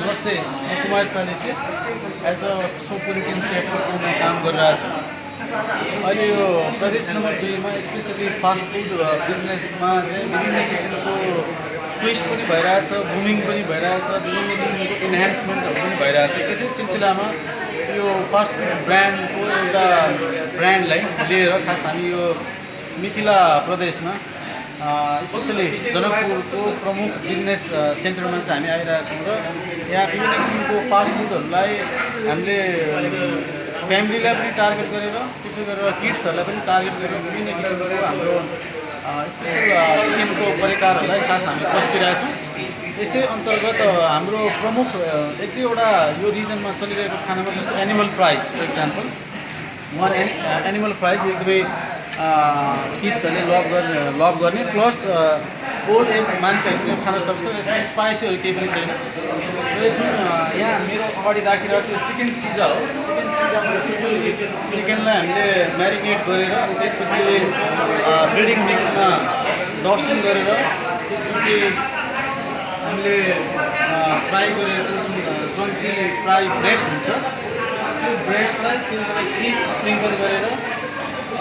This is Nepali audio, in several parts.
नमस्ते, म कुमार चालिसे एज अ सोपोलिटियन सेफको रूपमा काम गरिरहेको छु। अहिले यो प्रदेश नम्बर 2 मा स्पेसली फास्ट फुड बिजनेसमा चाहिँ विभिन्न किसिमको ट्विस्ट पनि भइरहेछ, बुमिङ पनि भइरहेछ, विभिन्न किसिमको इन्हान्समेन्टहरू पनि भइरहेछ। त्यसै सिलसिलामा यो फास्ट फुड ब्रान्डको एउटा ब्रान्डलाई लिएर खास हामी यो मिथिला प्रदेशमा स्पेसली जनकपुरको प्रमुख बिजनेस सेन्टरमा चाहिँ हामी आइरहेका छौँ र यहाँ विभिन्न किसिमको फास्ट फुडहरूलाई हामीले फ्यामिलीलाई पनि टार्गेट गरेर त्यसै गरेर किड्सहरूलाई पनि टार्गेट गरेर विभिन्न किसिमको हाम्रो स्पेसल चिकनको परिकारहरूलाई खास हामी पस्किरहेका छौँ। यसै अन्तर्गत हाम्रो प्रमुख एक दुईवटा यो रिजनमा चलिरहेको खानामा जस्तो animal fries for example animal fries एकदमै किड्सहरूले लभ गर्ने प्लस ओल्ड एज मान्छेहरूले खान सक्छ। यसमा स्पाइसीहरू केही पनि छैन। र जुन यहाँ मेरो अगाडि राखिरहेको छ चिकन चिजा हो। चिकन चिजामा स्पेसली चिकनलाई हामीले म्यारिनेट गरेर अनि त्यसपछि ब्रिडिङ मिक्समा डस्टिङ गरेर त्यसपछि हामीले फ्राई गरेको जुन क्रन्ची फ्राई ब्रेस्ट हुन्छ त्यो ब्रेस्टलाई त्यसलाई चिज स्प्रिङ्कल गरेर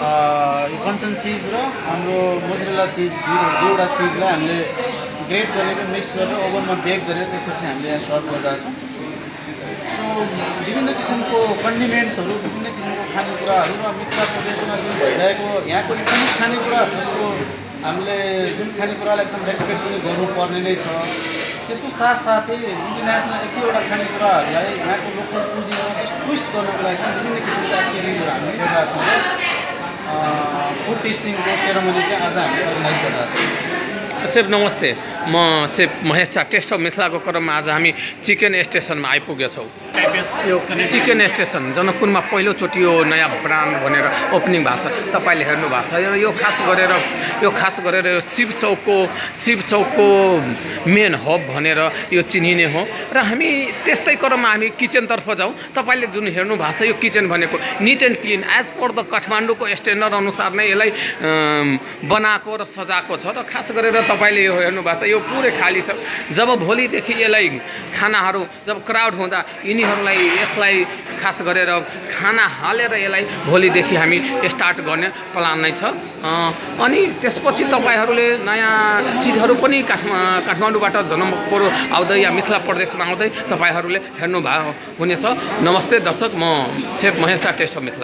यो कञ्चन चिज र हाम्रो मोजरेला चिज दुईवटा चिजलाई हामीले ग्रेट गरेर मिक्स गरेर ओभनमा बेक गरेर त्यसपछि हामीले यहाँ सर्भ गरिरहेछौँ। सो विभिन्न किसिमको कन्डिमेन्ट्सहरू विभिन्न किसिमको खानेकुराहरू र मिथिला प्रदेशमा जुन भइरहेको यहाँको प्रमुख खानेकुरा जसको हामीले जुन खानेकुरालाई एकदम रेस्पेक्ट पनि गर्नुपर्ने नै छ, त्यसको साथसाथै इन्टरनेसनल एक दुईवटा खानेकुराहरूलाई यहाँको लोकल पुँजीमा ट्विस्ट गर्नको लागि विभिन्न किसिमको एक्टिभिटिजहरू हामीले गरिरहेछौँ र फुड टेस्टिङको सेरेमनी चाहिँ आज हामीले अर्गनाइज गरिरहेको छौँ। सेफ नमस्ते, म सेफ महेश चा टेस्ट अफ मिथिलाको क्रममा आज हामी चिकन स्टेसनमा आइपुगेछौँ। चिकन स्टेसन जनकपुरमा पहिलोचोटि यो नयाँ ब्रान्ड भनेर ओपनिङ भएको छ। तपाईँले हेर्नु भएको छ। यो खास गरेर यो शिव चौकको मेन हब भनेर यो चिनिने हो र हामी त्यस्तै क्रममा हामी किचनतर्फ जाउँ। तपाईँले जुन हेर्नु भएको छ यो किचन भनेको neat and clean as per the काठमाडौँको स्ट्यान्डर्ड अनुसार नै यसलाई बनाएको र सजाएको छ र खास गरेर तपाईँले यो हेर्नु भएको छ यो पुरै खाली छ। जब भोलिदेखि यसलाई खानाहरू जब क्राउड हुँदा यिनीहरूलाई यसलाई खास गरेर खाना हालेर यसलाई भोलिदेखि हामी स्टार्ट गर्ने प्लान नै छ। अनि त्यसपछि तपाईँहरूले नयाँ चिजहरू पनि काठमाडौँबाट जनकपुर आउँदै या मिथिला प्रदेशमा आउँदै तपाईँहरूले हेर्नु हुनेछ। नमस्ते दर्शक, म chef Mahesh taste of Mithila.